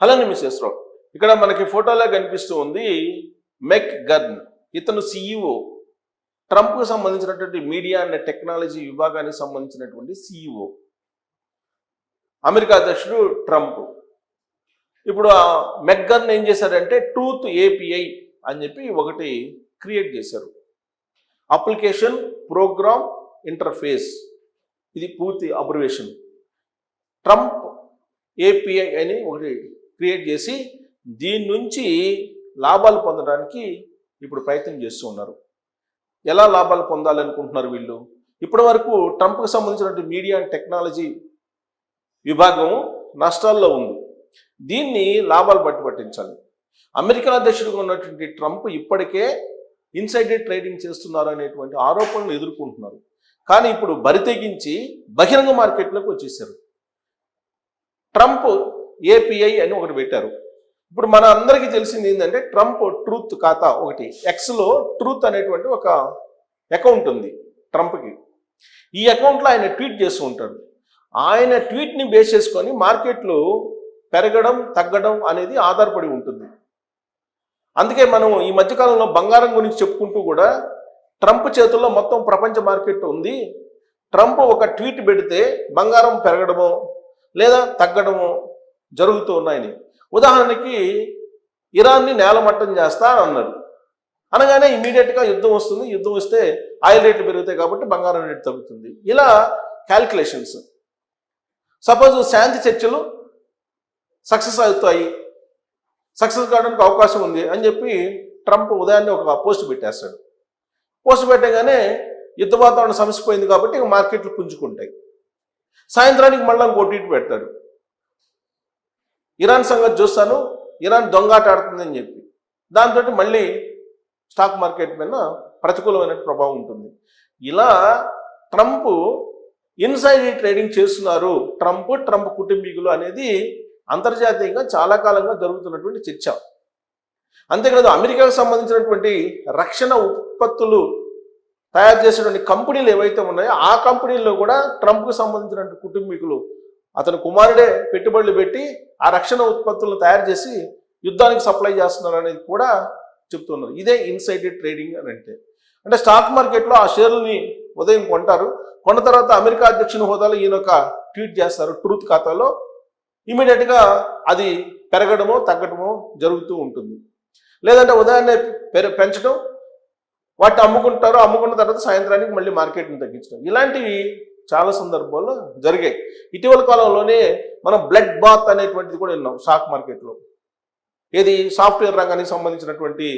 Hello Mrs రావు, ఇక్కడ మనకి ఫోటోలో కనిపిస్తూ ఉంది మెక్ గర్న్. ఇతను సిఇఓ, ట్రంప్కు సంబంధించినటువంటి మీడియా అండ్ టెక్నాలజీ విభాగానికి సంబంధించినటువంటి సిఇఓ. అమెరికా అధ్యక్షుడు ట్రంప్. ఇప్పుడు ఆ మెక్ గర్న్ ఏం చేశారంటే ట్రూత్ ఏపీఐ అని చెప్పి ఒకటి క్రియేట్ చేశారు. అప్లికేషన్ ప్రోగ్రామ్ ఇంటర్ఫేస్, ఇది పూర్తి అబ్రివేషన్. ట్రంప్ ఏపీఐ అని ఒకటి క్రియేట్ చేసి దీని నుంచి లాభాలు పొందడానికి ఇప్పుడు ప్రయత్నం చేస్తూ ఉన్నారు. ఎలా లాభాలు పొందాలనుకుంటున్నారు వీళ్ళు? ఇప్పటి వరకు ట్రంప్కి సంబంధించినటువంటి మీడియా అండ్ టెక్నాలజీ విభాగం నష్టాల్లో ఉంది. దీన్ని లాభాలు పట్టించాలి. అమెరికా అధ్యక్షుడిగా ఉన్నటువంటి ట్రంప్ ఇప్పటికే ఇన్సైడర్ ట్రేడింగ్ చేస్తున్నారు అనేటువంటి ఆరోపణలు ఎదుర్కొంటున్నారు. కానీ ఇప్పుడు బరితెగించి బహిరంగ మార్కెట్లోకి వచ్చేసారు. ట్రంప్ ఏపీఐ అని ఒకటి పెట్టారు. ఇప్పుడు మన అందరికీ తెలిసింది ఏంటంటే ట్రంప్ ట్రూత్ ఖాతా ఒకటి, ఎక్స్లో ట్రూత్ అనేటువంటి ఒక అకౌంట్ ఉంది ట్రంప్కి. ఈ అకౌంట్లో ఆయన ట్వీట్ చేస్తూ ఉంటాడు. ఆయన ట్వీట్ని బేస్ చేసుకొని మార్కెట్లు పెరగడం తగ్గడం అనేది ఆధారపడి ఉంటుంది. అందుకే మనం ఈ మధ్యకాలంలో బంగారం గురించి చెప్పుకుంటూ కూడా ట్రంప్ చేతుల్లో మొత్తం ప్రపంచ మార్కెట్ ఉంది. ట్రంప్ ఒక ట్వీట్ పెడితే బంగారం పెరగడమో లేదా తగ్గడమో జరుగుతూ ఉన్నాయని. ఉదాహరణకి ఇరాన్ని నేలమట్టం చేస్తా అన్నారు. అనగానే ఇమీడియట్గా యుద్ధం వస్తుంది. యుద్ధం వస్తే ఆయిల్ రేట్లు పెరుగుతాయి కాబట్టి బంగారం రేటు తగ్గుతుంది. ఇలా క్యాల్కులేషన్స్. సపోజ్ శాంతి చర్చలు సక్సెస్ అవుతాయి, సక్సెస్ కావడానికి అవకాశం ఉంది అని చెప్పి ట్రంప్ ఉదయాన్నే ఒక పోస్ట్ పెట్టేస్తాడు. పోస్ట్ పెట్టగానే యుద్ధ వాతావరణం సమసిపోయింది కాబట్టి మార్కెట్లు పుంజుకుంటాయి. సాయంత్రానికి మళ్ళీ ఇంకో ట్వీట్ పెడతాడు, ఇరాన్ సంగతి చూస్తాను, ఇరాన్ దొంగాట ఆడుతుందని చెప్పి. దాంతో మళ్ళీ స్టాక్ మార్కెట్ మీద ప్రతికూలమైన ప్రభావం ఉంటుంది. ఇలా ట్రంప్ ఇన్సైడర్ ట్రేడింగ్ చేస్తున్నారు, ట్రంప్ కుటుంబీకులు అనేది అంతర్జాతీయంగా చాలా కాలంగా జరుగుతున్నటువంటి చర్చ. అంతేకాదు అమెరికాకు సంబంధించినటువంటి రక్షణ ఉత్పత్తులు తయారు చేసేటువంటి కంపెనీలు ఏవైతే ఉన్నాయో ఆ కంపెనీల్లో కూడా ట్రంప్కు సంబంధించినటువంటి కుటుంబీకులు, అతని కుమారుడే పెట్టుబడులు పెట్టి ఆ రక్షణ ఉత్పత్తులను తయారు చేసి యుద్ధానికి సప్లై చేస్తున్నారు అనేది కూడా చెప్తున్నారు. ఇదే ఇన్సైడర్ ట్రేడింగ్ అని అంటే స్టాక్ మార్కెట్లో ఆ షేర్లని ఉదయం కొంటారు. కొన్న తర్వాత అమెరికా అధ్యక్షుని హోదాలో ఈయన ఒక ట్వీట్ చేస్తారు ట్రూత్ ఖాతాలో. ఇమీడియట్గా అది పెరగడమో తగ్గడమో జరుగుతూ ఉంటుంది. లేదంటే ఉదయాన్నే పెంచడం, వాటిని అమ్ముకుంటారు. అమ్ముకున్న తర్వాత సాయంత్రానికి మళ్ళీ మార్కెట్ని తగ్గించడం, ఇలాంటివి చాలా సందర్భాల్లో జరిగాయి. ఇటీవల కాలంలోనే మనం బ్లడ్ బాత్ అనేటువంటిది కూడా విన్నాం స్టాక్ మార్కెట్లో. ఏది సాఫ్ట్వేర్ రంగానికి సంబంధించినటువంటి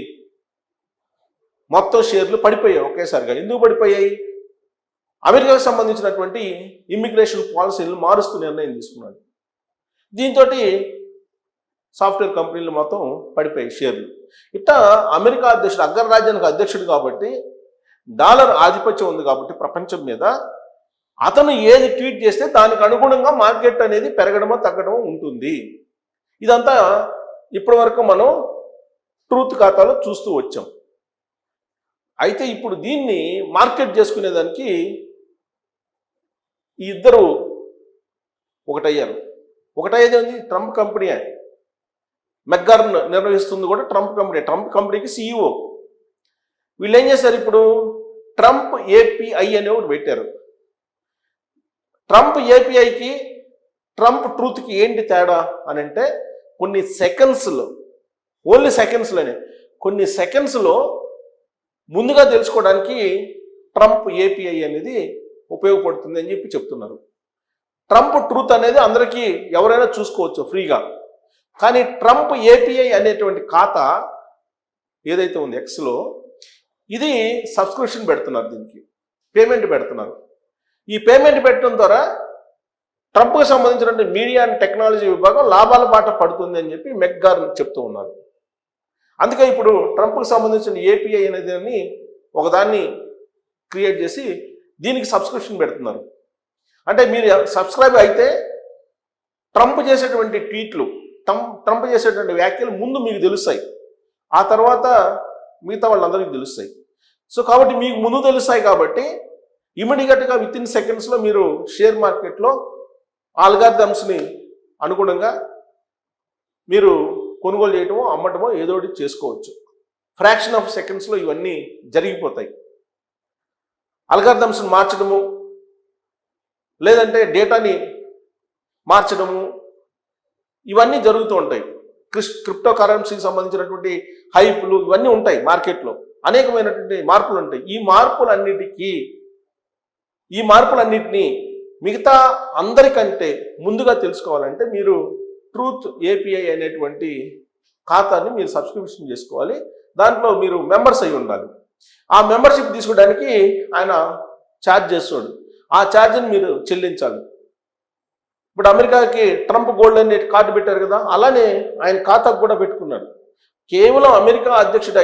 మొత్తం షేర్లు పడిపోయాయి ఒకేసారిగా. ఎందుకు పడిపోయాయి? అమెరికాకు సంబంధించినటువంటి ఇమ్మిగ్రేషన్ పాలసీలు మారుస్తూ నిర్ణయం తీసుకున్నాడు. దీంతో సాఫ్ట్వేర్ కంపెనీలు మొత్తం పడిపోయాయి షేర్లు. ఇట్లా అమెరికా అధ్యక్షుడు, అగ్రరాజ్యానికి అధ్యక్షుడు కాబట్టి, డాలర్ ఆధిపత్యం ఉంది కాబట్టి ప్రపంచం మీద, అతను ఏది ట్వీట్ చేస్తే దానికి అనుగుణంగా మార్కెట్ అనేది పెరగడమో తగ్గడమో ఉంటుంది. ఇదంతా ఇప్పటి వరకు మనం ట్రూత్ ఖాతాలో చూస్తూ వచ్చాం. అయితే ఇప్పుడు దీన్ని మార్కెట్ చేసుకునేదానికి ఈ ఇద్దరు ఒకటయ్యారు. ఒకటయ్యేది ఉంది ట్రంప్ కంపెనీ. మెక్గార్న్ నిర్వహిస్తుంది కూడా ట్రంప్ కంపెనీ. ట్రంప్ కంపెనీకి సిఇఓ. వీళ్ళు ఏం చేశారు? ఇప్పుడు ట్రంప్ ఏపీఐ అనే ఒకటి పెట్టారు. ట్రంప్ ఏపీఐకి ట్రంప్ ట్రూత్కి ఏంటి తేడా అని అంటే, కొన్ని సెకండ్స్లో, ఓన్లీ సెకండ్స్లోనే, కొన్ని సెకండ్స్లో ముందుగా తెలుసుకోవడానికి ట్రంప్ ఏపీఐ అనేది ఉపయోగపడుతుంది అని చెప్పి చెప్తున్నారు. ట్రంప్ ట్రూత్ అనేది అందరికీ ఎవరైనా చూసుకోవచ్చు ఫ్రీగా. కానీ ట్రంప్ ఏపీఐ అనేటువంటి ఖాతా ఏదైతే ఉంది ఎక్స్లో, ఇది సబ్స్క్రిప్షన్ పెడుతున్నారు, దీనికి పేమెంట్ పెడుతున్నారు. ఈ పేమెంట్ పెట్టడం ద్వారా ట్రంప్కి సంబంధించినటువంటి మీడియా అండ్ టెక్నాలజీ విభాగం లాభాల బాట పడుతుంది అని చెప్పి మెక్గార్న్ చెప్తూ ఉన్నారు. అందుకే ఇప్పుడు ట్రంప్కి సంబంధించిన ఏపీఐ అనేది ఒకదాన్ని క్రియేట్ చేసి దీనికి సబ్స్క్రిప్షన్ పెడుతున్నారు. అంటే మీరు సబ్స్క్రైబ్ అయితే ట్రంప్ చేసేటువంటి ట్వీట్లు, ట్రంప్ చేసేటువంటి వ్యాఖ్యలు ముందు మీకు తెలుస్తాయి, ఆ తర్వాత మిగతా వాళ్ళందరికీ తెలుస్తాయి. సో కాబట్టి మీకు ముందు తెలుస్తాయి కాబట్టి ఇమీడియట్గా విత్ ఇన్ సెకండ్స్లో మీరు షేర్ మార్కెట్లో ఆల్గారిథమ్స్ని అనుగుణంగా మీరు కొనుగోలు చేయటమో అమ్మటమో ఏదో ఒకటి చేసుకోవచ్చు. ఫ్రాక్షన్ ఆఫ్ సెకండ్స్లో ఇవన్నీ జరిగిపోతాయి. అల్గారిథమ్స్ని మార్చడము, లేదంటే డేటాని మార్చడము, ఇవన్నీ జరుగుతూ ఉంటాయి. క్రిప్టో కరెన్సీకి సంబంధించినటువంటి హైప్లు ఇవన్నీ ఉంటాయి. మార్కెట్లో అనేకమైనటువంటి మార్పులు ఉంటాయి. ఈ మార్పులన్నిటినీ మిగతా అందరికంటే ముందుగా తెలుసుకోవాలంటే మీరు ట్రూత్ ఏపీఐ అనేటువంటి ఖాతాని మీరు సబ్స్క్రిప్షన్ చేసుకోవాలి. దాంట్లో మీరు మెంబర్స్ అయి ఉండాలి. ఆ మెంబర్షిప్ తీసుకోవడానికి ఆయన ఛార్జ్ చేస్తాడు. ఆ ఛార్జ్ని మీరు చెల్లించాలి. ఇప్పుడు అమెరికాకి ట్రంప్ గోల్డ్ అనే కార్డు పెట్టారు కదా, అలానే ఆయన ఖాతాకు కూడా పెట్టుకున్నాడు. కేవలం అమెరికా అధ్యక్షుడు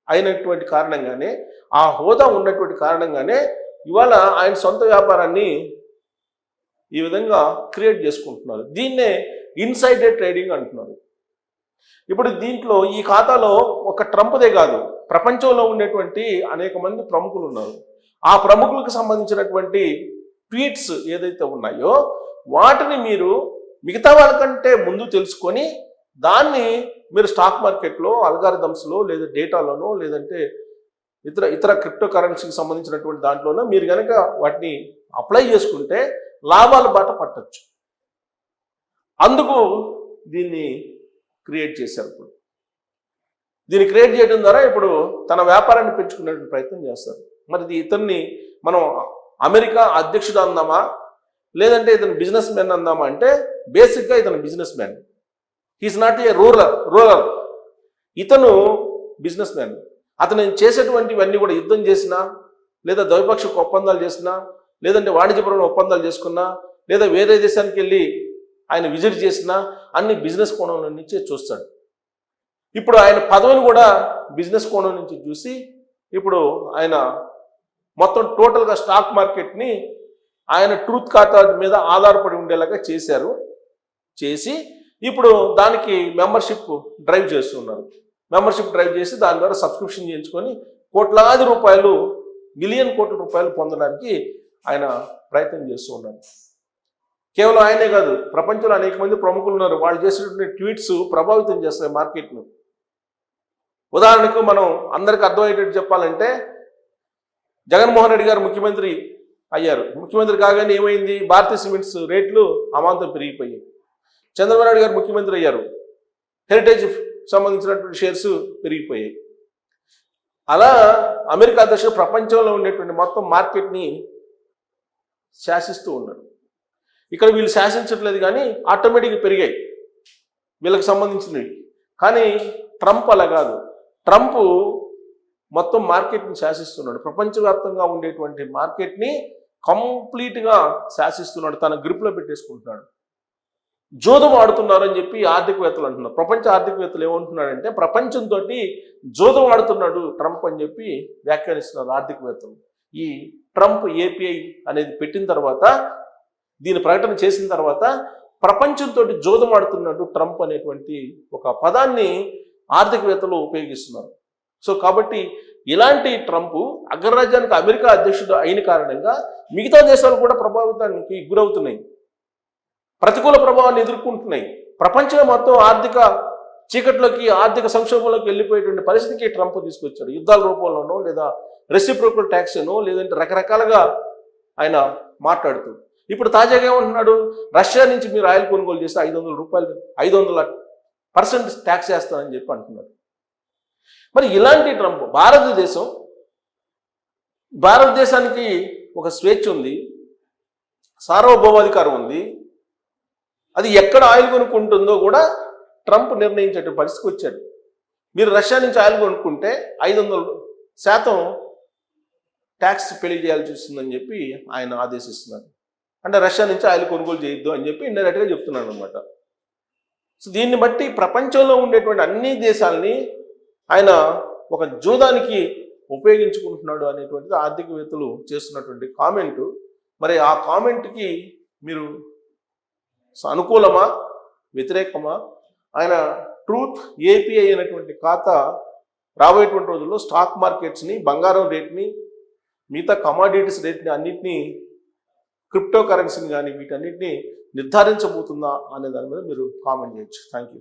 అయినటువంటి కారణంగానే, ఆ హోదా ఉన్నటువంటి కారణంగానే ఇవాళ ఆయన సొంత వ్యాపారాన్ని ఈ విధంగా క్రియేట్ చేసుకుంటున్నారు. దీన్నే ఇన్సైడర్ ట్రేడింగ్ అంటున్నారు. ఇప్పుడు దీంట్లో ఈ ఖాతాలో ఒక ట్రంప్దే కాదు, ప్రపంచంలో ఉండేటువంటి అనేక మంది ప్రముఖులు ఉన్నారు. ఆ ప్రముఖులకు సంబంధించినటువంటి ట్వీట్స్ ఏదైతే ఉన్నాయో వాటిని మీరు మిగతా వాళ్ళకంటే ముందు తెలుసుకొని దాన్ని మీరు స్టాక్ మార్కెట్లో అల్గారిథమ్స్లో లేదా డేటాలోనో లేదంటే ఇతర క్రిప్టో కరెన్సీకి సంబంధించినటువంటి దాంట్లోనో మీరు కనుక వాటిని అప్లై చేసుకుంటే లాభాల బాట పట్టచ్చు. అందుకు దీన్ని క్రియేట్ చేశారు. ఇప్పుడు దీన్ని క్రియేట్ చేయడం ద్వారా ఇప్పుడు తన వ్యాపారాన్ని పెంచుకునే ప్రయత్నం చేస్తారు. మరి ఇతన్ని మనం అమెరికా అధ్యక్షుడు అందామా, లేదంటే ఇతను బిజినెస్ మ్యాన్ అందామా అంటే బేసిక్గా ఇతను business man. He's not a ruler. ఇతను బిజినెస్ మ్యాన్. అతను చేసేటువంటివన్నీ కూడా యుద్ధం చేసినా, లేదా ద్వైపాక్షిక ఒప్పందాలు చేసినా, లేదంటే వాణిజ్యపరమైన ఒప్పందాలు చేసుకున్నా, లేదా వేరే దేశానికి వెళ్ళి ఆయన విజిట్ చేసినా అన్ని బిజినెస్ కోణం నుంచే చూస్తాడు. ఇప్పుడు ఆయన పదవిని కూడా బిజినెస్ కోణం నుంచి చూసి ఇప్పుడు ఆయన మొత్తం టోటల్గా స్టాక్ మార్కెట్ని ఆయన ట్రూత్ ఖాతా మీద ఆధారపడి ఉండేలాగా చేసి ఇప్పుడు దానికి మెంబర్షిప్ డ్రైవ్ చేస్తున్నారు. మెంబర్షిప్ డ్రైవ్ చేసి దాని ద్వారా సబ్స్క్రిప్షన్ చేయించుకొని కోట్లాది రూపాయలు, మిలియన్ కోట్ల రూపాయలు పొందడానికి ఆయన ప్రయత్నం చేస్తూ ఉన్నారు. కేవలం ఆయనే కాదు, ప్రపంచంలో అనేక మంది ప్రముఖులు ఉన్నారు. వాళ్ళు చేసినటువంటి ట్వీట్స్ ప్రభావితం చేస్తాయి మార్కెట్ను. ఉదాహరణకు మనం అందరికి అర్థమయ్యేటట్టు చెప్పాలంటే, జగన్మోహన్ రెడ్డి గారు ముఖ్యమంత్రి అయ్యారు. ముఖ్యమంత్రి కాగానే ఏమైంది? భారతీయ సిమెంట్స్ రేట్లు అమాంతం పెరిగిపోయాయి. చంద్రబాబు నాయుడు గారు ముఖ్యమంత్రి అయ్యారు, హెరిటేజ్ సంబంధించినటువంటి షేర్స్ పెరిగిపోయాయి. అలా అమెరికా అధ్యక్షుడు ప్రపంచంలో ఉండేటువంటి మొత్తం మార్కెట్ని శాసిస్తూ ఉన్నారు. ఇక్కడ వీళ్ళు శాసించట్లేదు కానీ ఆటోమేటిక్గా పెరిగాయి వీళ్ళకి సంబంధించినవి. కానీ ట్రంప్ అలా కాదు. ట్రంప్ మొత్తం మార్కెట్ని శాసిస్తున్నాడు. ప్రపంచవ్యాప్తంగా ఉండేటువంటి మార్కెట్ని కంప్లీట్గా శాసిస్తున్నాడు, తన గ్రిప్లో పెట్టేసుకుంటున్నాడు. జోదం ఆడుతున్నారు అని చెప్పి ఆర్థికవేత్తలు అంటున్నారు. ప్రపంచ ఆర్థికవేత్తలు ఏమంటున్నాడంటే ప్రపంచంతో జోదం ఆడుతున్నాడు ట్రంప్ అని చెప్పి వ్యాఖ్యానిస్తున్నారు ఆర్థికవేత్తలు. ఈ ట్రంప్ ఏపీఐ అనేది పెట్టిన తర్వాత, దీని ప్రకటన చేసిన తర్వాత ప్రపంచంతో జోదం ఆడుతున్నాడు ట్రంప్ అనేటువంటి ఒక పదాన్ని ఆర్థికవేత్తలు ఉపయోగిస్తున్నారు. సో కాబట్టి ఇలాంటి ట్రంప్ అగ్రరాజ్యానికి అమెరికా అధ్యక్షుడు అయిన కారణంగా మిగతా దేశాలు కూడా ప్రభావితానికి గురవుతున్నాయి, ప్రతికూల ప్రభావాన్ని ఎదుర్కొంటున్నాయి. ప్రపంచం మొత్తం ఆర్థిక చీకట్లోకి, ఆర్థిక సంక్షోభంలోకి వెళ్ళిపోయేటువంటి పరిస్థితికి ట్రంప్ తీసుకొచ్చాడు. యుద్ధాల రూపంలోనో, లేదా రెసిప్రోకల్ ట్యాక్స్ అనో, లేదంటే రకరకాలుగా ఆయన మాట్లాడుతూ ఇప్పుడు తాజాగా ఏమంటున్నాడు? రష్యా నుంచి మీరు ఆయిల్ కొనుగోలు చేస్తే 500% ట్యాక్స్ వేస్తానని చెప్పి అంటున్నాడు. మరి ఇలాంటి ట్రంప్ భారతదేశానికి ఒక స్వేచ్ఛ ఉంది, సార్వభౌమాధికారం ఉంది. అది ఎక్కడ ఆయిల్ కొనుక్కుంటుందో కూడా ట్రంప్ నిర్ణయించే పరిస్థితికి వచ్చాడు. మీరు రష్యా నుంచి ఆయిల్ కొనుక్కుంటే 500% ట్యాక్స్ పెళ్లి చేయాల్సి వస్తుందని చెప్పి ఆయన ఆదేశిస్తున్నారు. అంటే రష్యా నుంచి ఆయిల్ కొనుగోలు చేయొద్దు అని చెప్పి ఇండైరెక్ట్గా చెప్తున్నాడు అనమాట. సో దీన్ని బట్టి ప్రపంచంలో ఉండేటువంటి అన్ని దేశాలని ఆయన ఒక జూదానికి ఉపయోగించుకుంటున్నాడు అనేటువంటిది ఆర్థికవేత్తలు చేస్తున్నటువంటి కామెంటు. మరి ఆ కామెంట్కి మీరు అనుకూలమా, వ్యతిరేకమా? ఆయన ట్రూత్ ఏపీఐ అనేటువంటి ఖాతా రాబోయేటువంటి రోజుల్లో స్టాక్ మార్కెట్స్ని, బంగారం రేట్ని, మిగతా కమాడిటీస్ రేట్ని అన్నింటినీ, క్రిప్టో కరెన్సీని కానీ వీటన్నిటిని నిర్ధారించబోతుందా అనే దాని మీద మీరు కామెంట్ చేయొచ్చు. Thank you.